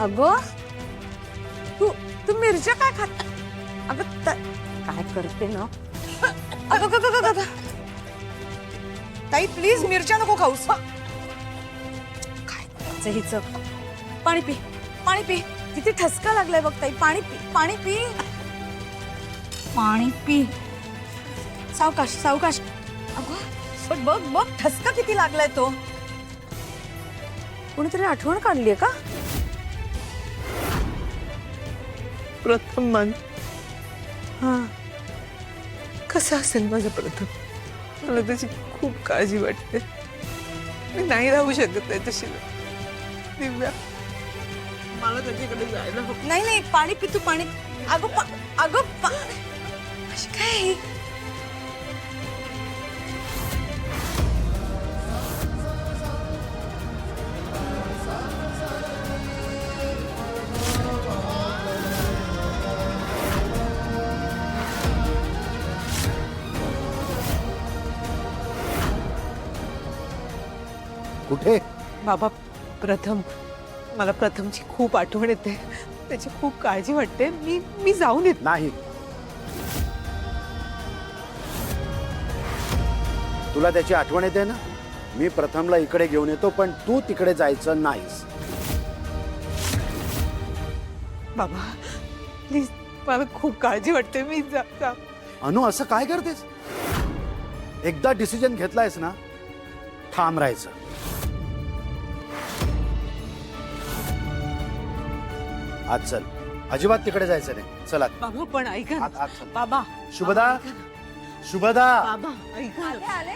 अगं तू तू मिरच्या काय खात? अगं काय करते ना? अगं ग ग ग ताई प्लीज मिरच्या नको खाऊस. काय करायचं हिचं? पाणी पी, पाणी पी. किती ठसका लागलाय बघ ताई. पाणी पी, पाणी पी, पाणी पी. सावकाश सावकाश. अगं बघ बघ बघ ठसका किती लागलाय तो. कोणीतरी आठवण काढलीये का? प्रथम मान हा कसं असेल माझं प्रथम? मला त्याची खूप काळजी वाटते. मी नाही राहू शकत त्याच्याशी. दिव्या मला त्याच्याकडे जायला हवं. नाही नाही पाणी पी तू पाणी. अगं अगं अशी काय? कुठे? बाबा प्रथम, मला प्रथमची खूप आठवण येते. त्याची खूप काळजी वाटते. मी जाऊन येते. नाही, तुला त्याची आठवण येते ना? मी प्रथमला इकडे घेऊन येतो, पण तू तिकडे जायचं नाहीस. बाबा प्लीज, मला खूप काळजी वाटते. मी जा. अनु असं काय करतेस? एकदा डिसिजन घेतलायस ना, ठाम राहायचं. आज चल, अजिबात तिकडे जायचं नाही. चला बाबा पण ऐका ना. आत चल. बाबा शुभदा, शुभदा. बाबा ऐका ना. आले.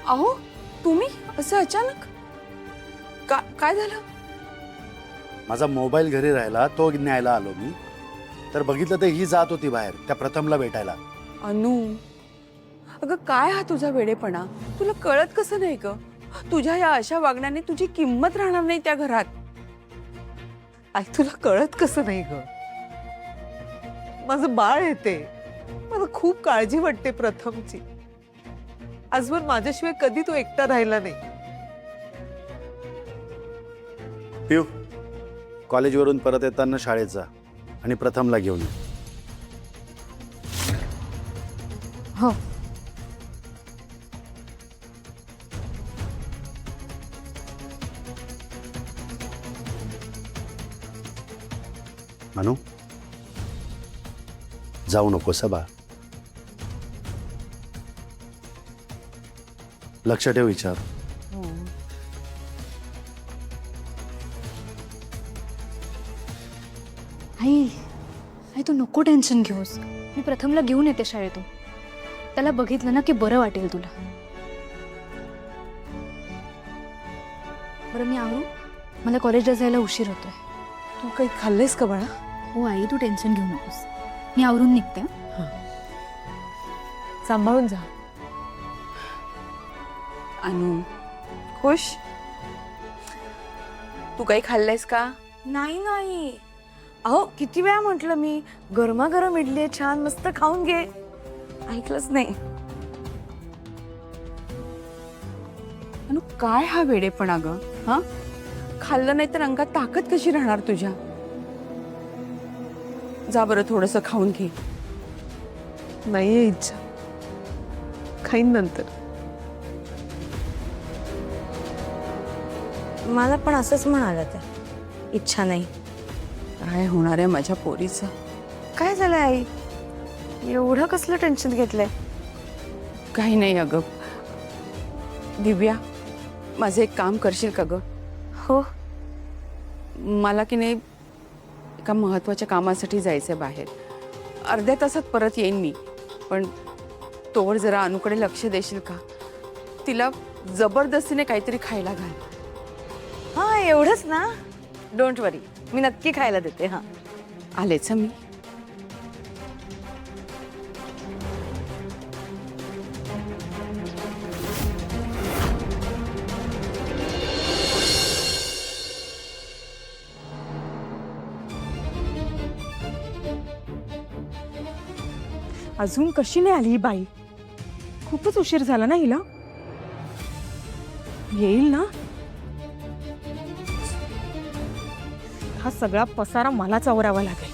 अहो तुम्ही असं अचानक काय झालं? माझा मोबाईल घरी राहिला, तो न्यायला आलो मी. तर बघितलं तर ही जात होती बाहेर त्या प्रथमला भेटायला. अनु अगं काय हा तुझा वेडेपणा? तुला कळत कसं नाही ग? तुझ्या या अशा वागण्याने तुझी किंमत राहणार नाही त्या घरात. आई तुला कळत कसं नाही ग? माझं बाळ येते. मला खूप काळजी वाटते प्रथमची. आजवर माझ्याशिवाय कधी तो एकटा राहिला नाही. पिऊ, कॉलेजवरून परत येताना शाळेत जा आणि प्रथमला घेऊन ये. हो. मनू, जाऊ नकोस बा. लक्ष ठेव विचार. आई तू नको टेन्शन घेऊस. मी प्रथमला घेऊन येते शाळेतून. त्याला बघितलं ना की बरं वाटेल तुला. बरं मी आवरू, मला कॉलेजला जायला उशीर होतोय. तू काही खाल्लेस का बाळा? हो आई तू टेन्शन घेऊ नकोस. मी आवरून निघते. सांभाळून जा. अनु खुश? तू काही खाल्लंयस का? नाही नाही. अहो किती वेळा म्हटलं मी, गरमागरम इडली आहे छान मस्त खाऊन घे. ऐकलंच नाही. अनु काय हा वेडेपणा ग? हा खाल्लं नाही तर अंगात ताकद कशी राहणार तुझ्या? जा बरं थोडंसं खाऊन घे. नाहीये इच्छा, खाईन नंतर. मला पण असंच म्हणाला त्या. इच्छा नाही. काय होणार आहे माझ्या पोरीचं? काय झालंय आई? एवढं कसलं टेन्शन घेतलंय? काही नाही अगं. दिव्या माझं एक काम करशील का ग? हो. मला की नाही एका महत्वाच्या कामासाठी जायचंय बाहेर. अर्ध्या तासात परत येईन मी. पण तोवर जरा अनुकडे लक्ष देशील का? तिला जबरदस्तीने काहीतरी खायला घाल. हा एवढंच ना? डोंट वरी, मी नक्की खायला देते. हा आलेच मी. अजून कशी नाही आली ही बाई? खूपच उशीर झाला ना हिला. येईल ना? हा सगळा पसारा मलाच आवरावा लागेल.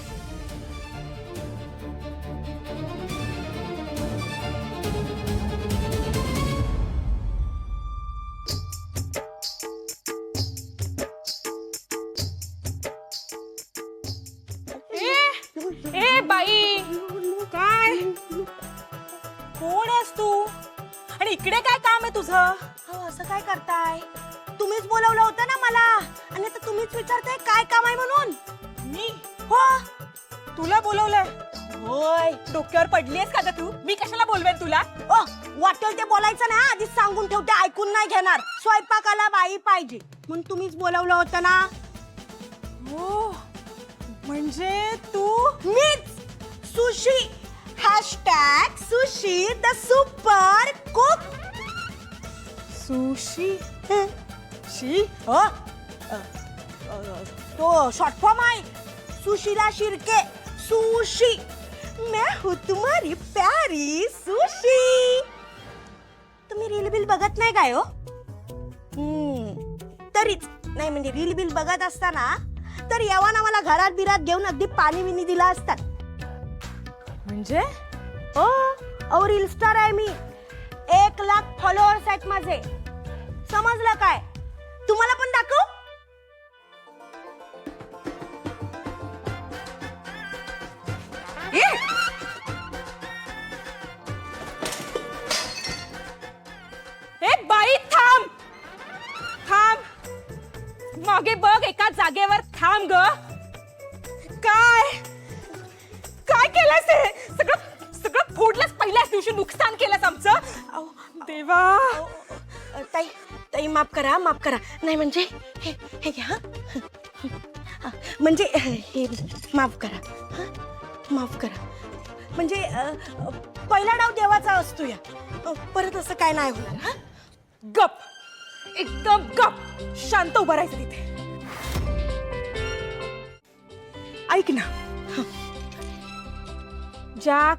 ए बाई, काय कोण आहेस तू आणि इकडे काय काम आहे तुझं? असं काय करताय? तुम्हीच बोलवलं होतं ना मला आणि आता तुम्हीच विचारताय काय काम आहे म्हणून. मी हो तुला बोलवलंय? होय. डोक्यावर पडलीयस का ग तू? मी कशाला बोलवेन तुला? ओ वाटेल ते बोलायचं ना, आधीच सांगून ठेवते, ऐकून नाही घेणार. स्वयंपाकाला बाई पाहिजे म्हणून तुम्हीच बोलवलं होतं ना. हो, म्हणजे तू मीच Sushi #Sushi the super cook. Sushi शी हो तो शॉर्ट फॉर्म आहे. सुशीला शिर्के सुशी. मैं हूँ तुम्हारी प्यारी सुशी. तुम्ही रील बिल बघत नाही काय हो? तरीच नाही म्हणजे रील बिल बघत असताना तर यावा ना मला घरात बिरात घेऊन अगदी पाणी विनी दिला असतात. म्हणजे हो अहो रील स्टार आहे मी. 1,00,000 फॉलोअर्स आहेत माझे. समजलं काय? तुम्हाला पण दाखव. ए बाई थांब थांब, मागे बघ, एका जागेवर थांब ग. काय काय केलंस? हे सगळं सगळं फोडलंस. पहिल्याच दिवशी नुकसान केलंस आमचं. देवा, ताई ताई माफ करा माफ करा. नाही म्हणजे हे हे घ्या. म्हणजे हे माफ करा. माफ करा. म्हणजे पहिला डाव देवाचा असतो या. परत असं काय नाही होणार. हा गप, एकदम गप, शांत उभं राहायचं तिथे. ऐक ना, ज्या